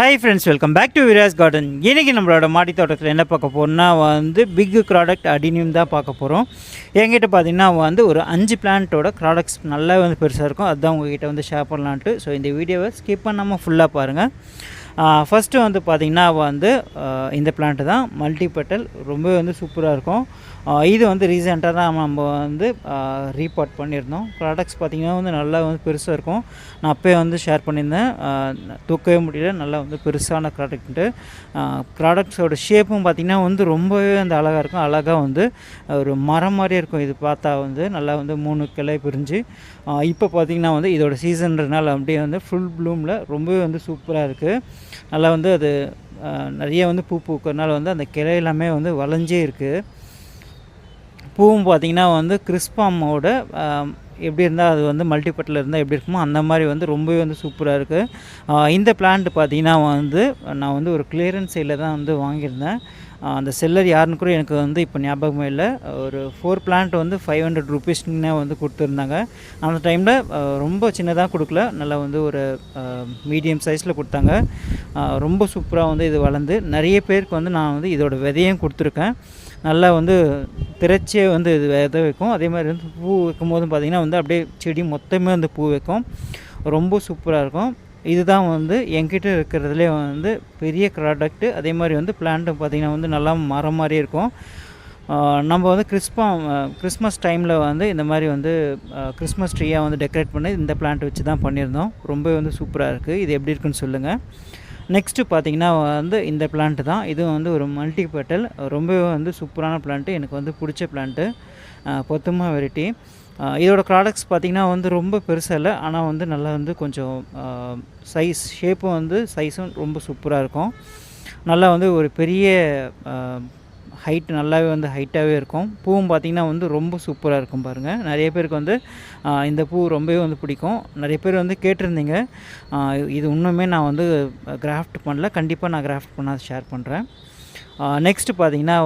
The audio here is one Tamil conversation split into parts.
Hi friends, welcome back to Viras garden. இன்றைக்கி நம்மளோட மாடி தோட்டத்தில் என்ன பார்க்க போகிறோம்னா பிக் ப்ராடக்ட் அடினியம் தான் பார்க்க போகிறோம். என்கிட்ட பார்த்திங்கன்னா ஒரு 5 பிளான்ட்டோட ப்ராடக்ட்ஸ் நல்லா பெருசாக இருக்கும். அதுதான் உங்கள்கிட்ட ஷேர் பண்ணலான்ட்டு. ஸோ இந்த வீடியோவை ஸ்கிப் பண்ணாமல் ஃபுல்லாக பாருங்கள். ஃபஸ்ட்டு பார்த்திங்கன்னா இந்த பிளான்ட்டு தான் மல்டிபெட்டல், ரொம்பவே சூப்பராக இருக்கும். இது ரீசெண்டாக தான் நம்ம ரீபாட் பண்ணியிருந்தோம். ப்ராடக்ட்ஸ் பார்த்திங்கன்னா நல்லா பெருசாக இருக்கும். நான் அப்போயே ஷேர் பண்ணியிருந்தேன், தூக்கவே முடியல, நல்லா பெருசான ப்ராடக்ட்டு. ப்ராடக்ட்ஸோட ஷேப்பும் பார்த்திங்கன்னா ரொம்பவே அழகாக இருக்கும். அழகாக ஒரு மரம் மாதிரியே இருக்கும். இது பார்த்தா நல்லா 3 கிளை பிரிஞ்சு. இப்போ பார்த்திங்கன்னா இதோட சீசன்றதுனால அப்படியே ஃபுல் ப்ளூமில் ரொம்பவே சூப்பராக இருக்குது. நல்லா அது நிறைய பூ பூக்கிறதுனால அந்த கிளை எல்லாமே வளைஞ்சே இருக்குது. பூவும் பார்த்திங்கன்னா கிறிஸ்பாமோட எப்படி இருந்தால் அது மல்டிபெட்டில் இருந்தால் எப்படி இருக்குமோ அந்த மாதிரி ரொம்பவே சூப்பராக இருக்குது. இந்த பிளான்ட் பார்த்திங்கன்னா நான் ஒரு கிளியரன்ஸ் சைடில் தான் வாங்கியிருந்தேன். அந்த செல்லர் யாருன்னு கூட எனக்கு இப்போ ஞாபகமே இல்லை. ஒரு 4 பிளான்ட் 500 ருபீஸ்ன்னு கொடுத்துருந்தாங்க. அந்த டைமில் ரொம்ப சின்னதாக கொடுக்கல, நல்லா ஒரு மீடியம் சைஸில் கொடுத்தாங்க. ரொம்ப சூப்பராக இது வளர்ந்து நிறைய பேருக்கு நான் இதோட விதையும் கொடுத்துருக்கேன். நல்லா திரைச்சே இது விதை வைக்கும். அதே மாதிரி பூ வைக்கும் போதும் பார்த்திங்கன்னா அப்படியே செடி மொத்தமே பூ வைக்கும். ரொம்ப சூப்பராக இருக்கும். இதுதான் என்கிட்ட இருக்கிறதுலே பெரிய ப்ராடக்ட்டு. அதே மாதிரி பிளான்ட்டு பார்த்திங்கன்னா நல்லா மரம் மாதிரியே இருக்கும். நம்ம கிறிஸ்மஸ் டைமில் இந்த மாதிரி கிறிஸ்மஸ் ட்ரீயாக டெக்கரேட் பண்ணி இந்த பிளான்ட் வச்சு தான் பண்ணியிருந்தோம். ரொம்பவே சூப்பராக இருக்குது. இது எப்படி இருக்குன்னு சொல்லுங்கள். நெக்ஸ்ட்டு பார்த்திங்கன்னா இந்த பிளான்ட்டு தான். இதுவும் ஒரு மல்டிபெட்டல், ரொம்பவே சூப்பரான பிளான்ட்டு. எனக்கு பிடிச்ச பிளான்ட்டு, பொத்துமா வெரைட்டி. இதோட ப்ராடக்ட்ஸ் பார்த்திங்கன்னா ரொம்ப பெருசாக இல்லை, ஆனால் நல்லா கொஞ்சம் சைஸ் ஷேப்பும் சைஸும் ரொம்ப சூப்பராக இருக்கும். நல்லா ஒரு பெரிய ஹைட், நல்லாவே ஹைட்டாகவே இருக்கும். பூவும் பார்த்திங்கன்னா ரொம்ப சூப்பராக இருக்கும். பாருங்கள், நிறைய பேருக்கு இந்த பூ ரொம்பவே பிடிக்கும். நிறைய பேர் கேட்டிருந்தீங்க. இது இன்னுமே நான் கிராஃப்ட் பண்ணல, கண்டிப்பாக நான் கிராஃப்ட் பண்ண ஷேர் பண்ணுறேன். நெக்ஸ்ட்டு பார்த்திங்கன்னா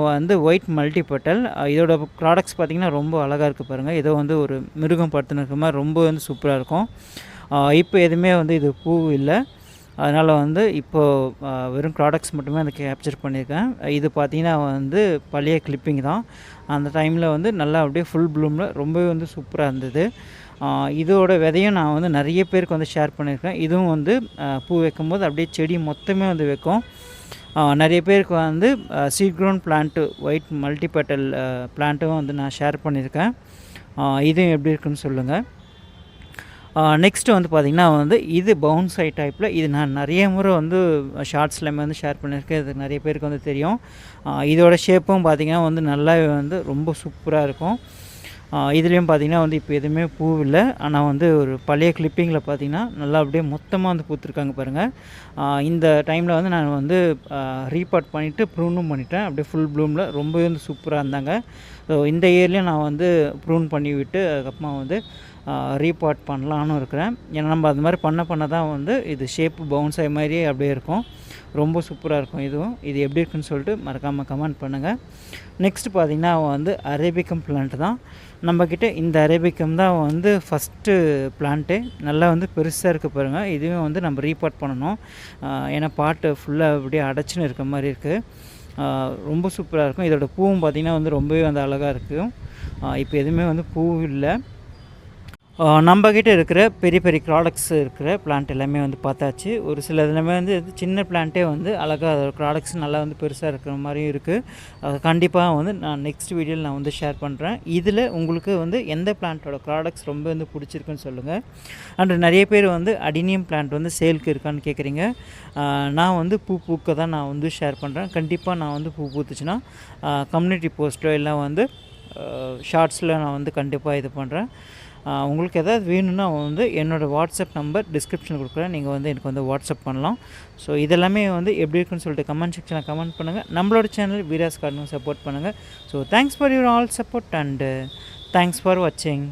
ஒயிட் மல்டிபெட்டல். இதோட ப்ராடக்ட்ஸ் பார்த்திங்கன்னா ரொம்ப அழகாக இருக்குது. பாருங்கள், ஏதோ ஒரு மிருகம் படுத்துன்னு இருக்கிற மாதிரி ரொம்ப சூப்பராக இருக்கும். இப்போ எதுவுமே இது பூ இல்லை, அதனால் இப்போது வெறும் ப்ராடக்ட்ஸ் மட்டுமே கேப்சர் பண்ணியிருக்கேன். இது பார்த்திங்கன்னா பழைய கிளிப்பிங் தான். அந்த டைமில் நல்லா அப்படியே ஃபுல் ப்ளூமில் ரொம்பவே சூப்பராக இருந்தது. இதோட விதையும் நான் நிறைய பேருக்கு ஷேர் பண்ணியிருக்கேன். இதுவும் பூ வைக்கும்போது அப்படியே செடி மொத்தமே வைக்கும். நிறைய பேருக்கு seed grown plant white multipetal பிளான்ட்டும் நான் ஷேர் பண்ணியிருக்கேன். இதுவும் எப்படி இருக்குன்னு சொல்லுங்கள். நெக்ஸ்ட்டு பார்த்திங்கன்னா இது பவுன்சை டைப்பில். இது நான் நிறைய முறை ஷார்ட்ஸ்லையுமே ஷேர் பண்ணியிருக்கேன். இது நிறைய பேருக்கு தெரியும். இதோட ஷேப்பும் பார்த்திங்கன்னா நல்லாவே ரொம்ப சூப்பராக இருக்கும். இதுலேயும் பார்த்திங்கன்னா இப்போ எதுவுமே பூ இல்லை, ஆனால் ஒரு பழைய கிளிப்பிங்கில் பார்த்திங்கன்னா நல்லா அப்படியே மொத்தமாக பூத்துருக்காங்க. பாருங்கள், இந்த டைமில் நான் ரீபாட் பண்ணிவிட்டு ப்ரூனும் பண்ணிட்டேன். அப்படியே ஃபுல் ப்ளூமில் ரொம்பவே சூப்பராக இருந்தாங்க. ஸோ இந்த இயர்லேயும் நான் ப்ரூன் பண்ணி விட்டு அதுக்கப்புறமா ரீபாட் பண்ணலான்னு இருக்கிறேன். ஏன்னா நம்ம அது மாதிரி பண்ண தான் இது ஷேப்பு பவுன்ஸாக மாதிரியே அப்படியே இருக்கும். ரொம்ப சூப்பராக இருக்கும். இது எப்படி இருக்குன்னு சொல்லிட்டு மறக்காமல் கமெண்ட் பண்ணுங்கள். நெக்ஸ்ட்டு பார்த்திங்கன்னா அரேபிக்கம் பிளான்ட் தான். நம்மக்கிட்ட இந்த அரேபிக்கம் தான் ஃபஸ்ட்டு பிளான்ட்டு. நல்லா பெருசாக இருக்குது. பாருங்கள், இதுவும் நம்ம ரீபாட் பண்ணணும். ஏன்னா பாட்டு ஃபுல்லாக அப்படியே அடைச்சின்னு இருக்க மாதிரி இருக்குது. ரொம்ப சூப்பராக இருக்கும். இதோட பூவும் பார்த்திங்கன்னா ரொம்பவே அழகாக இருக்குது. இப்போ எதுவுமே பூ இல்லை. நம்மக்கிட்ட இருக்கிற பெரிய பெரிய ப்ராடக்ட்ஸ் இருக்கிற பிளான்ட் எல்லாமே பார்த்தாச்சு. ஒரு சில எல்லாமே சின்ன பிளான்ட்டே அழகாக அதோட ப்ராடக்ட்ஸ் நல்லா பெருசாக இருக்கிற மாதிரியும் இருக்குது. கண்டிப்பாக நான் நெக்ஸ்ட் வீடியோவில் நான் ஷேர் பண்ணுறேன். இதில் உங்களுக்கு எந்த பிளான்ட்டோட ப்ராடக்ட்ஸ் ரொம்ப பிடிச்சிருக்குன்னு சொல்லுங்கள். அண்ட் நிறைய பேர் அடினியம் பிளான்ட் சேலுக்கு இருக்கான்னு கேட்குறீங்க. நான் பூ பூக்க தான் நான் ஷேர் பண்ணுறேன். கண்டிப்பாக நான் பூ பூத்துச்சுன்னா கம்யூனிட்டி போஸ்ட்டோ இல்லை ஷார்ட்ஸில் நான் கண்டிப்பாக இது பண்ணுறேன். உங்களுக்கு எதாவது வேணும்னா என்னோடய வாட்ஸ்அப் நம்பர் டிஸ்கிரிப்ஷனில் கொடுக்குறேன். நீங்கள் எனக்கு வாட்ஸ்அப் பண்ணலாம். ஸோ இதெல்லாமே எப்படி இருக்குன்னு சொல்லிட்டு கமெண்ட் செக்ஷனில் கமெண்ட் பண்ணுங்கள். நம்மளோட சேனல் விராஸ் கார்டன் சப்போர்ட் பண்ணுங்கள். So thanks for your all support and thanks for வாட்சிங்.